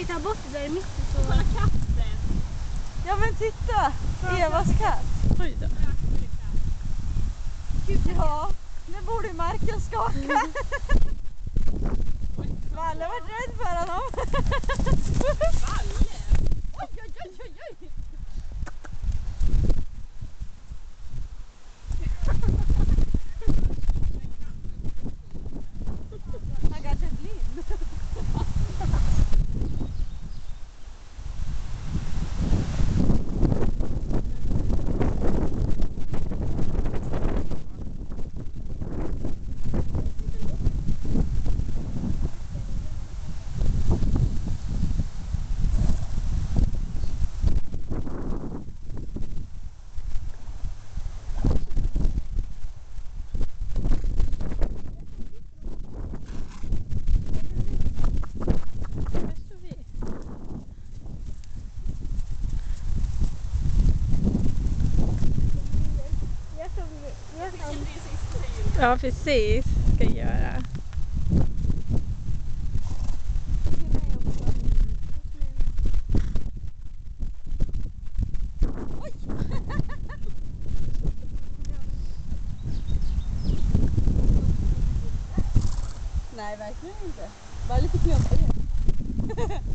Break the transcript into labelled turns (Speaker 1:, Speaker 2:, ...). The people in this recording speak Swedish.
Speaker 1: vi tar bort det där i mitten så...
Speaker 2: Kolla katten!
Speaker 3: Ja men titta! Evas katt.
Speaker 4: Oj då.
Speaker 3: Ja, nu borde marken skaka. Valle var rädd för honom.
Speaker 2: Valle!
Speaker 3: Oj, oj, oj, oj, oj. Han kanske är blind.
Speaker 4: Ja, precis. Ska jag göra.
Speaker 3: Nej, verkligen inte. Bara lite klumpighet.